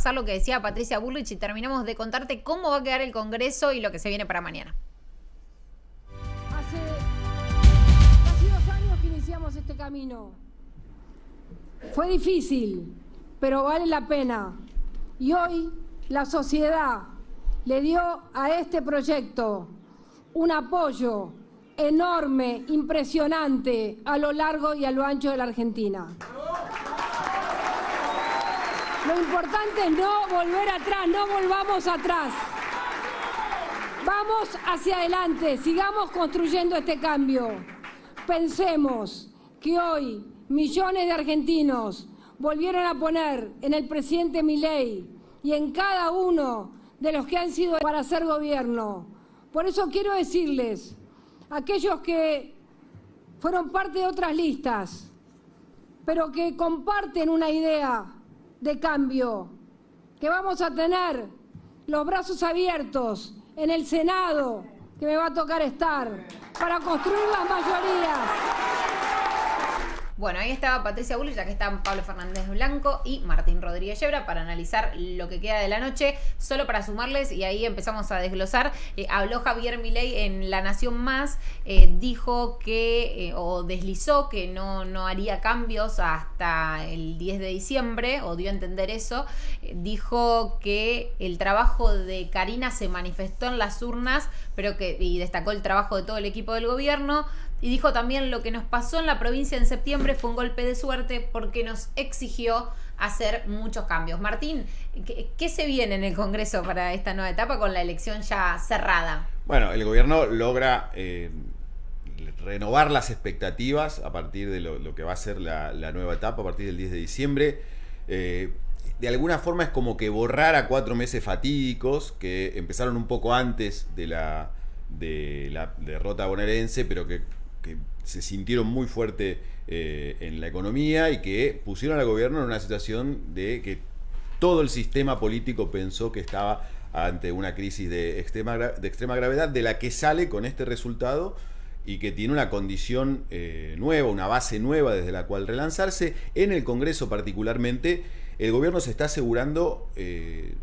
repasar lo que decía Patricia Bullrich y terminamos de contarte cómo va a quedar el Congreso y lo que se viene para mañana. Hace casi 2 años que iniciamos este camino. Fue difícil, pero vale la pena. Y hoy la sociedad le dio a este proyecto un apoyo enorme, impresionante, a lo largo y a lo ancho de la Argentina. Lo importante es no volver atrás, no volvamos atrás. Vamos hacia adelante, sigamos construyendo este cambio. Pensemos que hoy millones de argentinos volvieron a poner en el presidente Milei y en cada uno de los que han sido para hacer gobierno. Por eso quiero decirles, aquellos que fueron parte de otras listas, pero que comparten una idea de cambio, que vamos a tener los brazos abiertos en el Senado, que me va a tocar estar, para construir las mayorías. Bueno, ahí estaba Patricia Bullrich, ya que están Pablo Fernández Blanco y Martín Rodríguez Yebra para analizar lo que queda de la noche. Solo para sumarles, y ahí empezamos a desglosar, habló Javier Milei en La Nación Más, dijo que, o deslizó que no haría cambios hasta el 10 de diciembre, o dio a entender eso. Dijo que el trabajo de Karina se manifestó en las urnas, y destacó el trabajo de todo el equipo del gobierno. Y dijo también: lo que nos pasó en la provincia en septiembre fue un golpe de suerte porque nos exigió hacer muchos cambios. Martín, ¿qué se viene en el Congreso para esta nueva etapa con la elección ya cerrada? Bueno, el gobierno logra renovar las expectativas a partir de lo que va a ser la nueva etapa a partir del 10 de diciembre. De alguna forma es como que borrar a 4 meses fatídicos que empezaron un poco antes de la derrota bonaerense, pero que se sintieron muy fuerte en la economía y que pusieron al gobierno en una situación de que todo el sistema político pensó que estaba ante una crisis de extrema gravedad, de la que sale con este resultado y que tiene una condición nueva, una base nueva desde la cual relanzarse. En el Congreso particularmente, el gobierno se está asegurando, te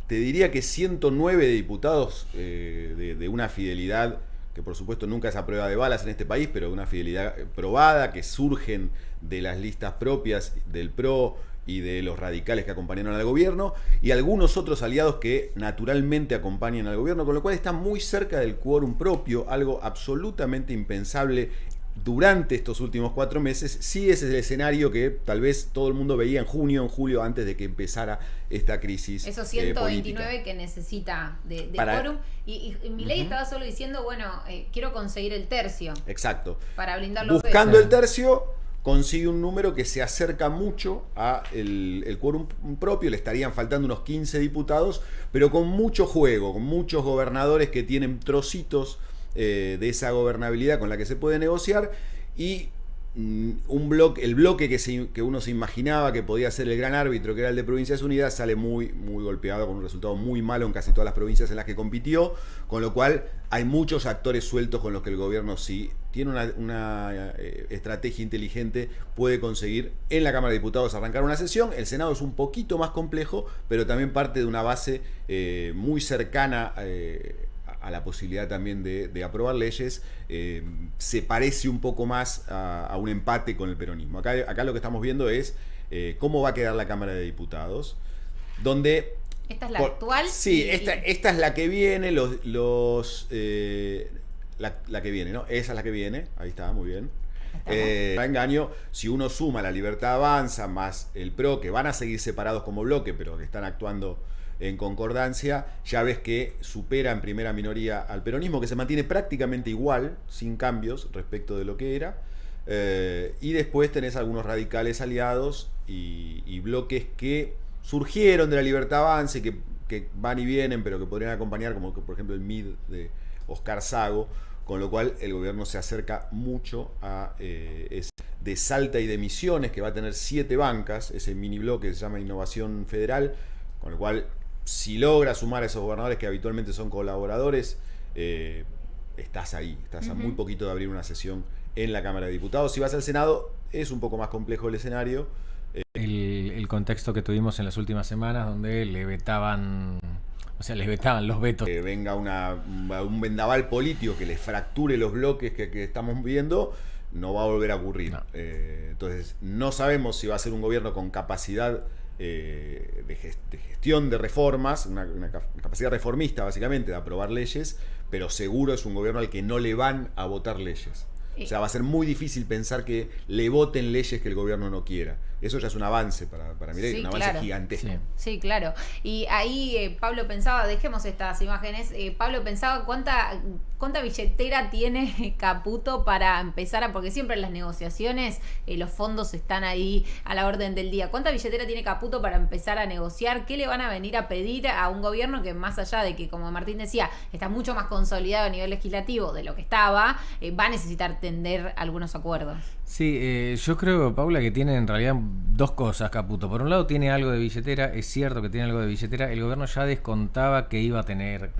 diría que 109 diputados de una fidelidad que por supuesto nunca es a prueba de balas en este país, pero una fidelidad probada, que surgen de las listas propias del PRO y de los radicales que acompañaron al gobierno, y algunos otros aliados que naturalmente acompañan al gobierno, con lo cual está muy cerca del quórum propio, algo absolutamente impensable durante estos últimos 4 meses. Sí, ese es el escenario que tal vez todo el mundo veía en junio, en julio, antes de que empezara esta crisis. Esos 129 política que necesita de quórum. Y Milei estaba solo diciendo, bueno, quiero conseguir el tercio. Exacto. Para blindar los Buscando el tercio, consigue un número que se acerca mucho a el quórum propio. Le estarían faltando unos 15 diputados, pero con mucho juego, con muchos gobernadores que tienen trocitos de esa gobernabilidad con la que se puede negociar, y el bloque que uno se imaginaba que podía ser el gran árbitro, que era el de Provincias Unidas, sale muy golpeado, con un resultado muy malo en casi todas las provincias en las que compitió, con lo cual hay muchos actores sueltos con los que el gobierno, si tiene una estrategia inteligente, puede conseguir en la Cámara de Diputados arrancar una sesión. El Senado es un poquito más complejo, pero también parte de una base muy cercana a la posibilidad también de aprobar leyes. Se parece un poco más a un empate con el peronismo. Acá lo que estamos viendo es cómo va a quedar la Cámara de Diputados, donde... ¿Esta es la actual? Sí, esta es la que viene, la que viene, ¿no? Esa es la que viene, ahí está, muy bien. No engaño, si uno suma La Libertad Avanza más el PRO, que van a seguir separados como bloque, pero que están actuando en concordancia, ya ves que supera en primera minoría al peronismo, que se mantiene prácticamente igual, sin cambios respecto de lo que era, y después tenés algunos radicales aliados y bloques que surgieron de La Libertad Avanza, que van y vienen, pero que podrían acompañar, como por ejemplo el MID de Oscar Sago, con lo cual el gobierno se acerca mucho a de Salta y de Misiones, que va a tener 7 bancas, ese mini bloque que se llama Innovación Federal, con lo cual, si logra sumar a esos gobernadores que habitualmente son colaboradores, estás ahí, estás a muy poquito de abrir una sesión en la Cámara de Diputados. Si vas al Senado, es un poco más complejo el escenario. El contexto que tuvimos en las últimas semanas, donde les vetaban los vetos. Que venga un vendaval político que les fracture los bloques que estamos viendo, no va a volver a ocurrir. No. Entonces, no sabemos si va a ser un gobierno con capacidad de gestión de reformas, una capacidad reformista básicamente de aprobar leyes, pero seguro es un gobierno al que no le van a votar leyes. O sea, va a ser muy difícil pensar que le voten leyes que el gobierno no quiera. Eso ya es un avance para Milei, Sí, un avance claro. gigantesco. Sí, claro. Y ahí Pablo pensaba, dejemos estas imágenes, Pablo pensaba cuánta billetera tiene Caputo para empezar porque siempre en las negociaciones los fondos están ahí a la orden del día. ¿Cuánta billetera tiene Caputo para empezar a negociar? ¿Qué le van a venir a pedir a un gobierno que, más allá de que, como Martín decía, está mucho más consolidado a nivel legislativo de lo que estaba, va a necesitar tender algunos acuerdos? Sí, yo creo, Paula, que tiene en realidad dos cosas Caputo. Por un lado tiene algo de billetera, es cierto que tiene algo de billetera. El gobierno ya descontaba que iba a tener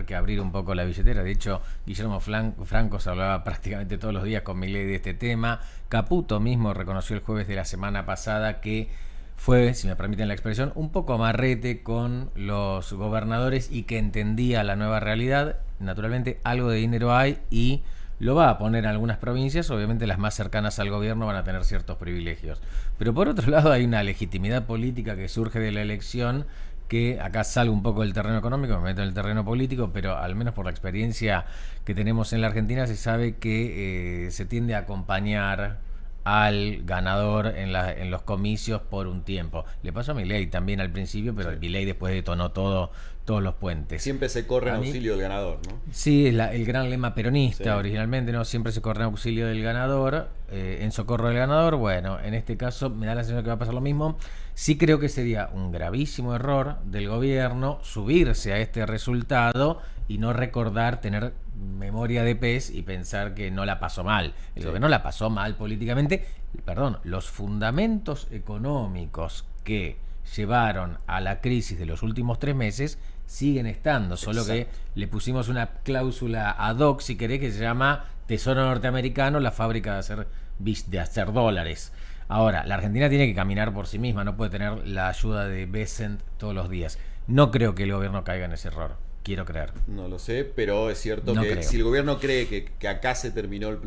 que abrir un poco la billetera. De hecho, Guillermo Franco se hablaba prácticamente todos los días con Milei de este tema. Caputo mismo reconoció el jueves de la semana pasada que fue, si me permiten la expresión, un poco amarrete con los gobernadores y que entendía la nueva realidad. Naturalmente algo de dinero hay y lo va a poner en algunas provincias. Obviamente las más cercanas al gobierno van a tener ciertos privilegios, pero por otro lado hay una legitimidad política que surge de la elección, que acá salgo un poco del terreno económico, me meto en el terreno político, pero al menos por la experiencia que tenemos en la Argentina se sabe que se tiende a acompañar al ganador en los comicios por un tiempo. Le pasó a Milei también al principio, pero Milei después detonó todos los puentes. Siempre se corre en auxilio del ganador, ¿no? Sí, es el gran lema peronista, Sí. Originalmente, ¿no? Siempre se corre en auxilio del ganador, en socorro del ganador. Bueno, en este caso me da la sensación que va a pasar lo mismo. Sí creo que sería un gravísimo error del gobierno subirse a este resultado y no recordar, tener memoria de pez y pensar que no la pasó mal. El gobierno la pasó mal políticamente. Perdón, los fundamentos económicos que llevaron a la crisis de los últimos 3 meses siguen estando, solo Exacto. que le pusimos una cláusula ad hoc, si querés, que se llama Tesoro Norteamericano, la fábrica de hacer dólares. Ahora, la Argentina tiene que caminar por sí misma, no puede tener la ayuda de Bessent todos los días. No creo que el gobierno caiga en ese error, quiero creer. No lo sé, pero es cierto No que creo. si el gobierno cree que acá se terminaron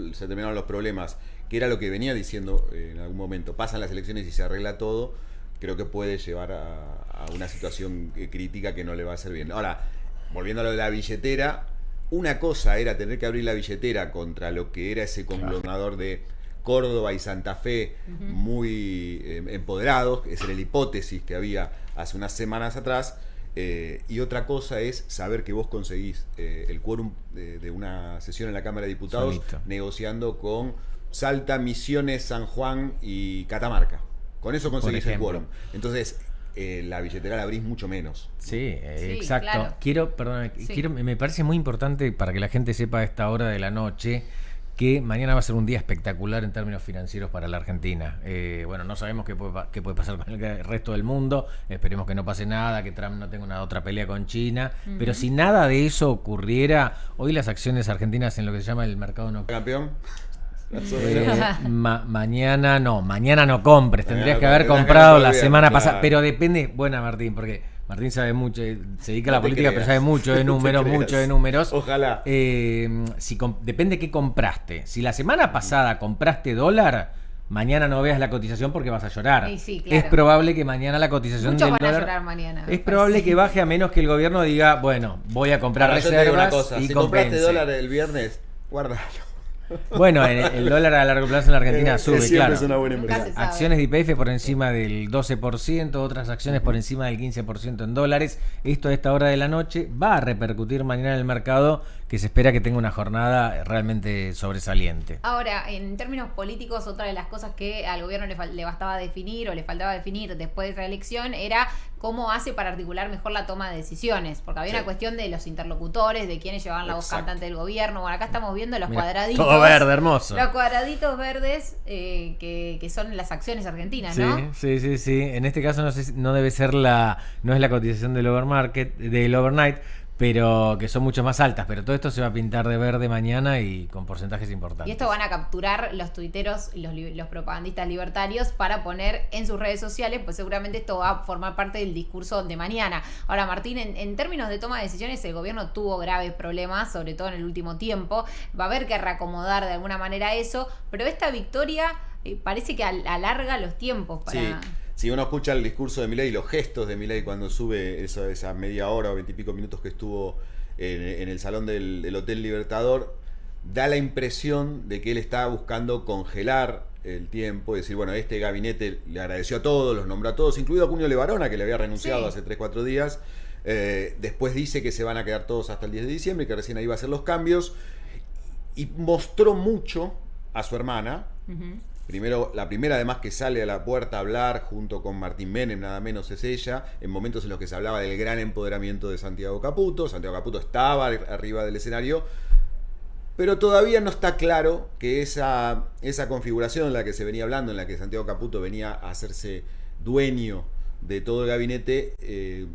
los problemas, que era lo que venía diciendo en algún momento, pasan las elecciones y se arregla todo, creo que puede llevar a una situación crítica que no le va a hacer bien. Ahora, volviendo a lo de la billetera, una cosa era tener que abrir la billetera contra lo que era ese conglomerador de Córdoba y Santa Fe, muy empoderados, esa era la hipótesis que había hace unas semanas atrás. Y otra cosa es saber que vos conseguís el quórum de una sesión en la Cámara de Diputados Solito. negociando con Salta, Misiones, San Juan y Catamarca. Con eso conseguís el ejemplo. quórum. Entonces, la billetera la abrís mucho menos. Sí, Sí, exacto. claro. Sí. Me parece muy importante para que la gente sepa a esta hora de la noche que mañana va a ser un día espectacular en términos financieros para la Argentina. Bueno, no sabemos qué puede pasar con el resto del mundo. Esperemos que no pase nada, que Trump no tenga una otra pelea con China. Pero si nada de eso ocurriera, hoy las acciones argentinas en lo que se llama el mercado no... ¿Campeón? Mañana no compres, tendrías Mañana que haber tendrás que comprado la comprar, semana claro. pasada, pero depende, buena Martín, porque Martín sabe mucho, se dedica a la No te política, creas. pero sabe mucho de No te números, creas. mucho de números. Ojalá. Depende qué compraste. Si la semana pasada compraste dólar, mañana no veas la cotización porque vas a llorar. Sí, claro. Es probable que mañana la cotización Muchos del van a dólar llorar mañana. es probable que baje a menos que el gobierno diga, bueno, voy a comprar Ahora, yo te digo una reservas cosa, y si compraste compense. dólar el viernes, guárdalo. Bueno, el dólar a largo plazo en la Argentina sube, Siempre claro. es una buena Nunca inversión. se sabe. Acciones de YPF por encima del 12%, otras acciones por encima del 15% en dólares. Esto a esta hora de la noche va a repercutir mañana en el mercado, que se espera que tenga una jornada realmente sobresaliente. Ahora, en términos políticos, otra de las cosas que al gobierno le bastaba definir o le faltaba definir después de esa elección era cómo hace para articular mejor la toma de decisiones, porque había Sí. una cuestión de los interlocutores, de quiénes llevaban la voz Exacto. cantante del gobierno. Bueno, acá estamos viendo los Mirá, cuadraditos. todo verde, hermoso. Los cuadraditos verdes que son las acciones argentinas, ¿no? Sí. En este caso no debe ser no es la cotización del overmarket, del overnight, pero que son mucho más altas, pero todo esto se va a pintar de verde mañana y con porcentajes importantes. Y esto van a capturar los tuiteros y los propagandistas libertarios para poner en sus redes sociales, pues seguramente esto va a formar parte del discurso de mañana. Ahora, Martín, en términos de toma de decisiones, el gobierno tuvo graves problemas, sobre todo en el último tiempo. Va a haber que reacomodar de alguna manera eso, pero esta victoria parece que alarga los tiempos para... Sí. Si uno escucha el discurso de Milei y los gestos de Milei cuando sube esa media hora o 20 y pico minutos que estuvo en el salón del Hotel Libertador, da la impresión de que él está buscando congelar el tiempo y decir, bueno, este gabinete le agradeció a todos, los nombró a todos, incluido a Cunio Levarona, que le había renunciado hace 3-4 días. Después dice que se van a quedar todos hasta el 10 de diciembre y que recién ahí va a hacer los cambios. Y mostró mucho a su hermana. Primero, la primera además que sale a la puerta a hablar junto con Martín Menem, nada menos es ella, en momentos en los que se hablaba del gran empoderamiento de Santiago Caputo. Santiago Caputo estaba arriba del escenario, pero todavía no está claro que esa configuración en la que se venía hablando, en la que Santiago Caputo venía a hacerse dueño de todo el gabinete,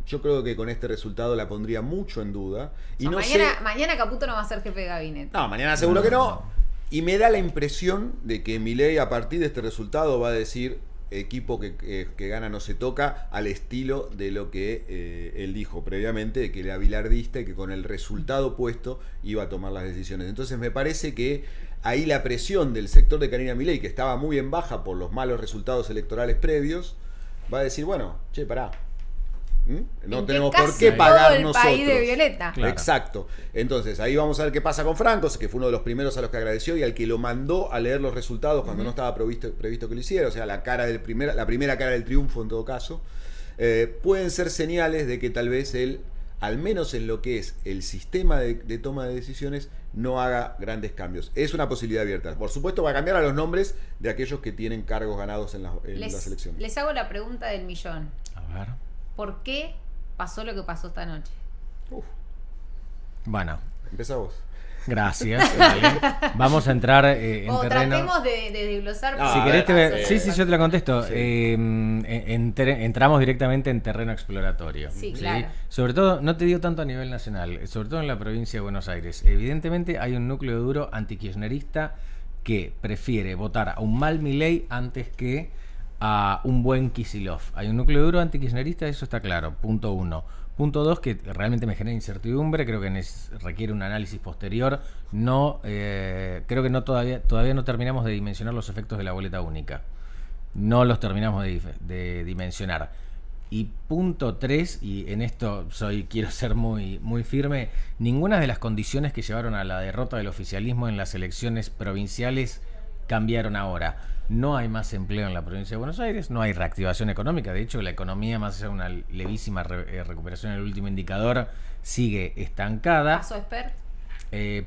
yo creo que con este resultado la pondría mucho en duda. Y mañana Caputo no va a ser jefe de gabinete. No, mañana seguro que no. Y me da la impresión de que Milei a partir de este resultado va a decir equipo que gana no se toca, al estilo de lo que él dijo previamente, de que era bilardista y que con el resultado puesto iba a tomar las decisiones. Entonces me parece que ahí la presión del sector de Karina Milei, que estaba muy en baja por los malos resultados electorales previos, va a decir, bueno, che, pará. No tenemos por qué pagar nosotros. País de Violeta. Claro. Exacto. Entonces, ahí vamos a ver qué pasa con Franco, que fue uno de los primeros a los que agradeció y al que lo mandó a leer los resultados cuando no estaba previsto que lo hiciera. O sea, la primera cara del triunfo en todo caso. Pueden ser señales de que tal vez él, al menos en lo que es el sistema de toma de decisiones, no haga grandes cambios. Es una posibilidad abierta. Por supuesto, va a cambiar a los nombres de aquellos que tienen cargos ganados en las elecciones. Les hago la pregunta del millón. A ver. ¿Por qué pasó lo que pasó esta noche? Bueno. Empezá vos. Gracias. Vamos a entrar en terreno. Tratemos de desglosar. Si querés sí, yo te la contesto. Sí. Entramos directamente en terreno exploratorio. Sí, claro. Sobre todo, no te digo tanto a nivel nacional, sobre todo en la provincia de Buenos Aires. Evidentemente hay un núcleo duro antikirchnerista que prefiere votar a un mal Milei antes que a un buen Kicillof. Hay un núcleo duro antikirchnerista, eso está claro, punto 1. Punto 2, que realmente me genera incertidumbre, creo que requiere un análisis posterior. Creo que todavía no terminamos de dimensionar los efectos de la boleta única. No los terminamos de dimensionar. Y punto 3, y en esto quiero ser muy, muy firme, ninguna de las condiciones que llevaron a la derrota del oficialismo en las elecciones provinciales cambiaron ahora. No hay más empleo en la provincia de Buenos Aires, no hay reactivación económica. De hecho, la economía, más allá de una levísima recuperación en el último indicador, sigue estancada. ¿Pasó Espert?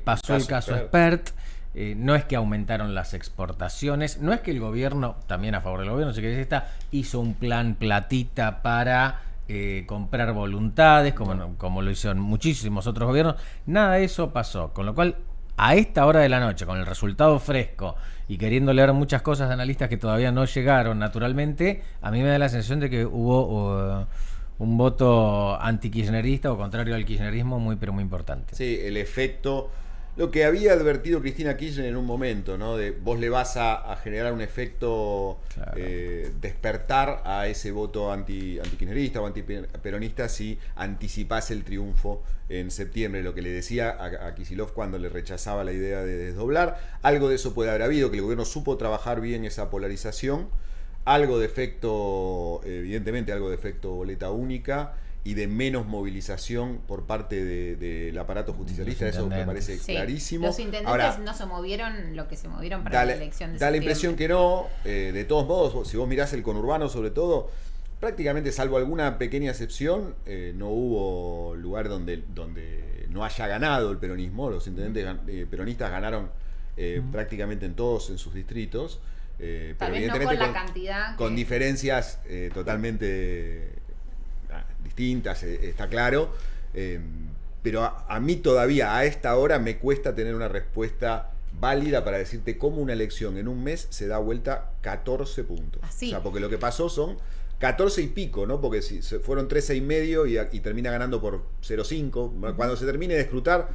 Pasó el caso Espert. No es que aumentaron las exportaciones, no es que el gobierno, también a favor del gobierno, hizo un plan platita para comprar voluntades, como lo hicieron muchísimos otros gobiernos. Nada de eso pasó, con lo cual a esta hora de la noche, con el resultado fresco y queriendo leer muchas cosas de analistas que todavía no llegaron naturalmente, a mí me da la sensación de que hubo un voto antikirchnerista o contrario al kirchnerismo muy pero muy importante. Sí, el efecto, lo que había advertido Cristina Kirchner en un momento, ¿no? De vos le vas a generar un efecto, claro, despertar a ese voto antikirchnerista o antiperonista si anticipás el triunfo en septiembre, lo que le decía a Kicillof cuando le rechazaba la idea de desdoblar. Algo de eso puede haber habido, que el gobierno supo trabajar bien esa polarización, algo de efecto, evidentemente algo de efecto boleta única y de menos movilización por parte del aparato justicialista. Eso me parece clarísimo. Los intendentes ahora, no se movieron lo que se movieron para la elección de septiembre. Da la impresión que no. De todos modos, si vos mirás el conurbano sobre todo, prácticamente salvo alguna pequeña excepción, no hubo lugar donde no haya ganado el peronismo. Los intendentes peronistas ganaron prácticamente en todos en sus distritos. Pero evidentemente no con la cantidad con diferencias totalmente distintas, está claro, pero a mí todavía a esta hora me cuesta tener una respuesta válida para decirte cómo una elección en un mes se da vuelta 14 puntos. Así. O sea, porque lo que pasó son 14 y pico, ¿no? Porque si fueron 13,5 y termina ganando por 0,5. Cuando se termine de escrutar,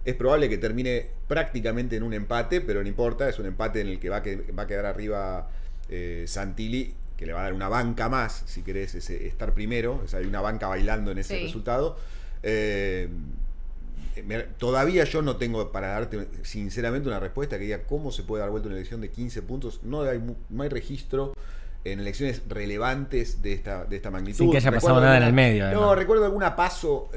es probable que termine prácticamente en un empate, pero no importa, es un empate en el que va a quedar arriba Santilli, que le va a dar una banca más, si querés estar primero. O sea, hay una banca bailando en ese resultado. Todavía yo no tengo para darte sinceramente una respuesta que diga cómo se puede dar vuelta una elección de 15 puntos. No hay registro en elecciones relevantes de esta magnitud. Sin que haya pasado nada en el medio. Además. No, recuerdo alguna paso,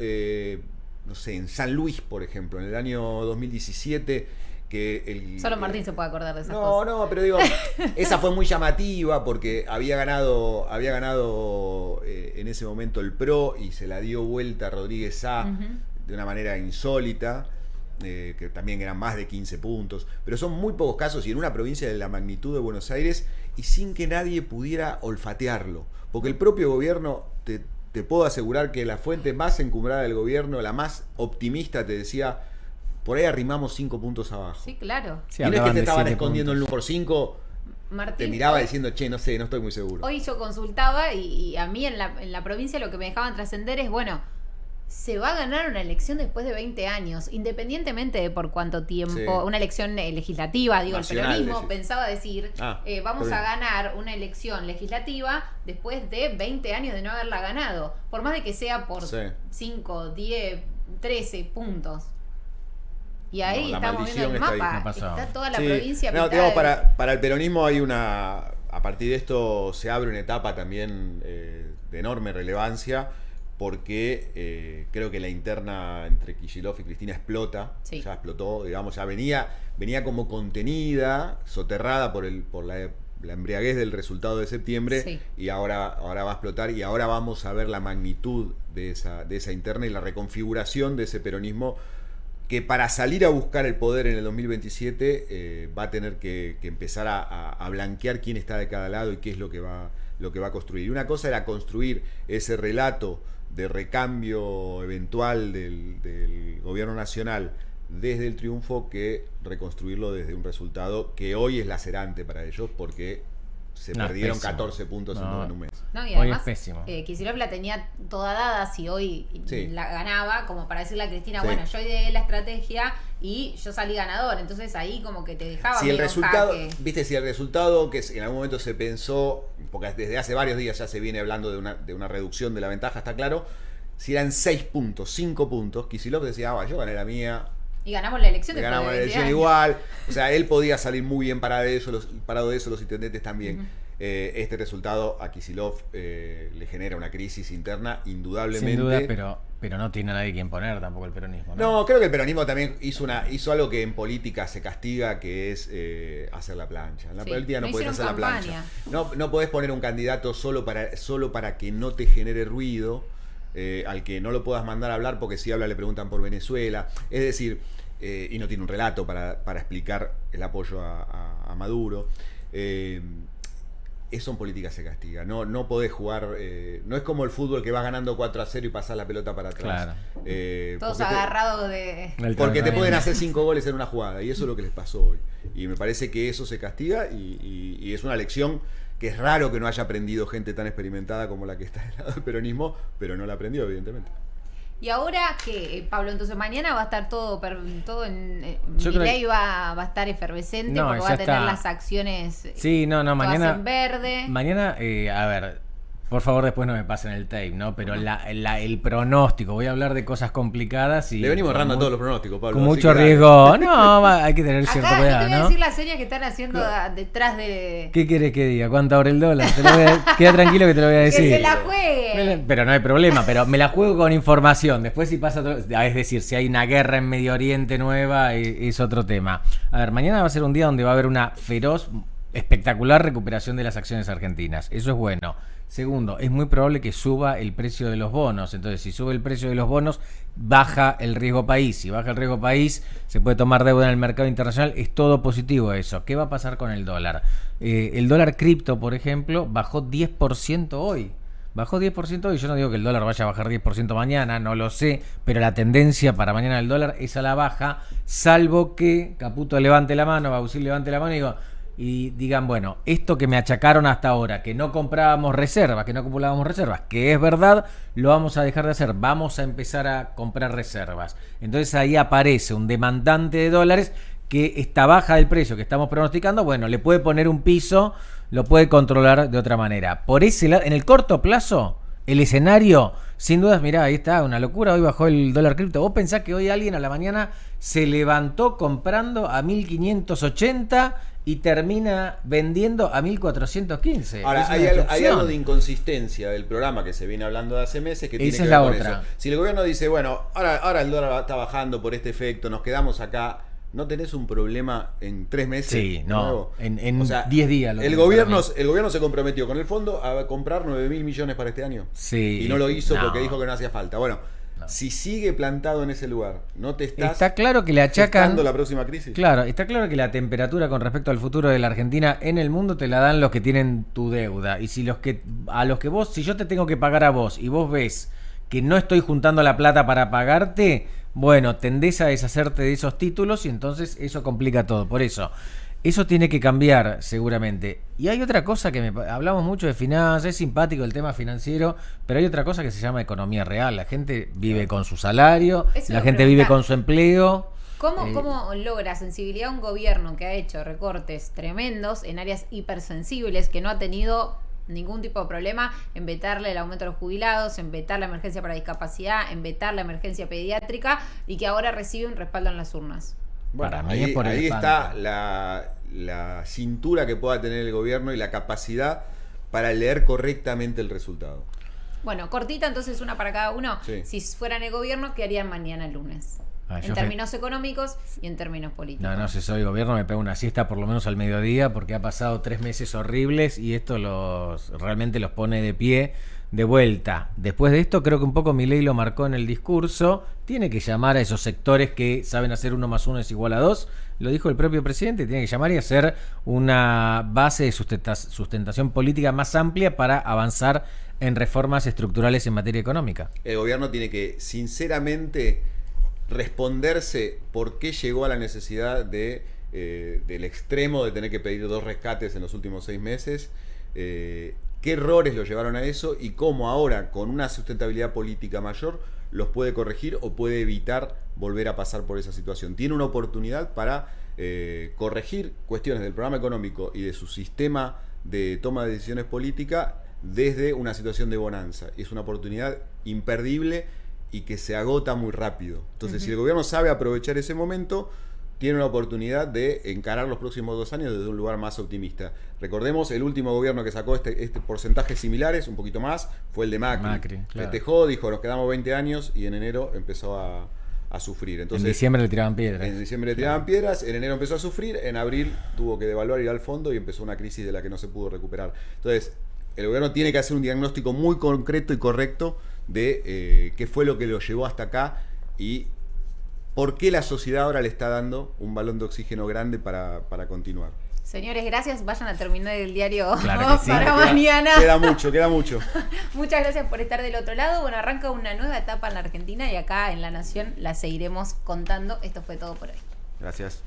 no sé, en San Luis, por ejemplo, en el año 2017, que Solo Martín se puede acordar de esas cosas. No, pero digo, esa fue muy llamativa porque había ganado en ese momento el PRO y se la dio vuelta a Rodríguez Sá de una manera insólita, que también eran más de 15 puntos, pero son muy pocos casos y en una provincia de la magnitud de Buenos Aires y sin que nadie pudiera olfatearlo, porque el propio gobierno, te puedo asegurar que la fuente más encumbrada del gobierno, la más optimista, te decía, por ahí arrimamos 5 puntos abajo. Sí, claro. Sí, y no es que te estaban escondiendo el 1 por 5, Martín, te miraba diciendo, che, no sé, no estoy muy seguro. Hoy yo consultaba y a mí en la provincia lo que me dejaban trascender es, bueno, se va a ganar una elección después de 20 años, independientemente de por cuánto tiempo, una elección legislativa, digo, nacional, el peronismo pensaba decir, vamos a ganar una elección legislativa después de 20 años de no haberla ganado, por más de que sea por 5, 10, 13 puntos. Y ahí estamos viendo el mapa, está toda la provincia. No, digamos, para el peronismo hay a partir de esto se abre una etapa también de enorme relevancia, porque creo que la interna entre Kicillof y Cristina explota, ya explotó, digamos, ya venía como contenida, soterrada por la embriaguez del resultado de septiembre, y ahora va a explotar, y ahora vamos a ver la magnitud de esa interna y la reconfiguración de ese peronismo, que para salir a buscar el poder en el 2027 va a tener que empezar a blanquear quién está de cada lado y qué es lo que va a construir. Y una cosa era construir ese relato de recambio eventual del gobierno nacional desde el triunfo, que reconstruirlo desde un resultado que hoy es lacerante para ellos, porque se perdieron 14 puntos en un mes. No, y además, Kicillof la tenía toda dada si hoy la ganaba, como para decirle a Cristina, bueno, yo ideé la estrategia y yo salí ganador. Entonces ahí como que te dejaba si el resultado, viste, si el resultado que en algún momento se pensó, porque desde hace varios días ya se viene hablando de una reducción de la ventaja, está claro, si eran 6 puntos, 5 puntos, Kicillof decía, yo gané la mía. Y ganamos la elección. Ganamos la elección igual. O sea, él podía salir muy bien parado de eso, los intendentes también. Este resultado a Kicillof le genera una crisis interna, indudablemente. Sin duda, pero no tiene a nadie quien poner tampoco el peronismo. No, creo que el peronismo también hizo algo que en política se castiga, que es hacer la plancha. En la política no podés hacer campaña. La plancha. No podés poner un candidato solo para que no te genere ruido. Al que no lo puedas mandar a hablar, porque si habla le preguntan por Venezuela, es decir, y no tiene un relato para explicar el apoyo a Maduro. Eso en política se castiga, no podés jugar, no es como el fútbol que vas ganando 4-0 y pasás la pelota para atrás. Claro. Todos agarrados porque te pueden hacer 5 goles en una jugada, y eso es lo que les pasó hoy. Y me parece que eso se castiga, y es una lección que es raro que no haya aprendido gente tan experimentada como la que está del lado del peronismo, pero no la aprendió, evidentemente. Y ahora que, Pablo, entonces mañana va a estar todo en Milei va a estar efervescente, porque va a tener las acciones mañana en verde. Mañana, a ver, por favor después no me pasen el tape, ¿no? Pero el pronóstico, voy a hablar de cosas complicadas y... Le venimos errando a todos los pronósticos, Pablo. Con mucho riesgo. Hay que tener cierto cuidado, ¿no? Te voy a decir las señas que están haciendo detrás de... ¿Qué querés que diga? ¿Cuánto abre el dólar? Queda tranquilo que te lo voy a decir. Que se la juegue. Pero no hay problema, pero me la juego con información. Después si pasa todo... Es decir, si hay una guerra en Medio Oriente nueva, es otro tema. A ver, mañana va a ser un día donde va a haber una feroz, espectacular recuperación de las acciones argentinas. Eso es bueno. Segundo, es muy probable que suba el precio de los bonos. Entonces, si sube el precio de los bonos, baja el riesgo país. Si baja el riesgo país, se puede tomar deuda en el mercado internacional. Es todo positivo eso. ¿Qué va a pasar con el dólar? El dólar cripto, por ejemplo, bajó 10% hoy. Bajó 10% hoy. Yo no digo que el dólar vaya a bajar 10% mañana, no lo sé, pero la tendencia para mañana del dólar es a la baja, salvo que Caputo levante la mano, Bauzil levante la mano y digo... y digan, bueno, esto que me achacaron hasta ahora, que no comprábamos reservas, que no acumulábamos reservas, que es verdad, lo vamos a dejar de hacer, vamos a empezar a comprar reservas. Entonces ahí aparece un demandante de dólares que esta baja del precio que estamos pronosticando, bueno, le puede poner un piso, lo puede controlar de otra manera. Por ese lado, en el corto plazo, el escenario, sin dudas, mirá, ahí está, una locura, hoy bajó el dólar cripto. ¿Vos pensás que hoy alguien a la mañana se levantó comprando a 1580 y termina vendiendo a 1415? Ahora, hay algo de inconsistencia del programa que se viene hablando de hace meses que tiene que ver con eso. Si el gobierno dice, bueno, ahora el dólar está bajando por este efecto, nos quedamos acá, ¿no tenés un problema en 3 meses? Sí, no, en 10 días. El gobierno se comprometió con el fondo a comprar 9.000 millones para este año. Sí. Y no lo hizo porque dijo que no hacía falta. Bueno, si sigue plantado en ese lugar, ¿no te estás está claro que le achacan la próxima crisis? Claro, está claro que la temperatura con respecto al futuro de la Argentina en el mundo te la dan los que tienen tu deuda. Y si si yo te tengo que pagar a vos y vos ves que no estoy juntando la plata para pagarte, bueno, tendés a deshacerte de esos títulos y entonces eso complica todo. Por eso tiene que cambiar seguramente. Y hay otra cosa que hablamos mucho de finanzas, es simpático el tema financiero, pero hay otra cosa que se llama economía real. La gente vive con su salario, la gente vive con su empleo. ¿Cómo logra sensibilidad un gobierno que ha hecho recortes tremendos en áreas hipersensibles, que no ha tenido ningún tipo de problema en vetarle el aumento a los jubilados, en vetar la emergencia para discapacidad, en vetar la emergencia pediátrica, y que ahora recibe un respaldo en las urnas? Bueno, ahí está la cintura que pueda tener el gobierno y la capacidad para leer correctamente el resultado. Bueno, cortita, entonces una para cada uno. Sí. Si fueran el gobierno, ¿qué harían mañana lunes? En términos económicos y en términos políticos. No, si soy gobierno me pego una siesta por lo menos al mediodía, porque ha pasado 3 meses horribles y esto realmente los pone de pie de vuelta. Después de esto, creo que un poco Milei lo marcó en el discurso, tiene que llamar a esos sectores que saben hacer 1 más 1 es igual a 2, lo dijo el propio presidente, tiene que llamar y hacer una base de sustentación política más amplia para avanzar en reformas estructurales en materia económica. El gobierno tiene que, sinceramente, responderse por qué llegó a la necesidad del extremo de tener que pedir 2 rescates en los últimos 6 meses, qué errores lo llevaron a eso y cómo ahora, con una sustentabilidad política mayor, los puede corregir o puede evitar volver a pasar por esa situación. Tiene una oportunidad para corregir cuestiones del programa económico y de su sistema de toma de decisiones políticas desde una situación de bonanza. Es una oportunidad imperdible y que se agota muy rápido. Entonces, si el gobierno sabe aprovechar ese momento, tiene una oportunidad de encarar los próximos 2 años desde un lugar más optimista. Recordemos, el último gobierno que sacó este porcentajes similares, un poquito más, fue el de Macri. Claro. Festejó, dijo, nos quedamos 20 años y en enero empezó a sufrir. Entonces, en diciembre le tiraban piedras. En diciembre le tiraban piedras, en enero empezó a sufrir, en abril tuvo que devaluar, ir al fondo y empezó una crisis de la que no se pudo recuperar. Entonces, el gobierno tiene que hacer un diagnóstico muy concreto y correcto de qué fue lo que lo llevó hasta acá y por qué la sociedad ahora le está dando un balón de oxígeno grande para continuar. Señores, gracias. Vayan a terminar el diario para mañana. Queda mucho. Muchas gracias por estar del otro lado. Bueno, arranca una nueva etapa en la Argentina y acá en La Nación la seguiremos contando. Esto fue todo por hoy. Gracias.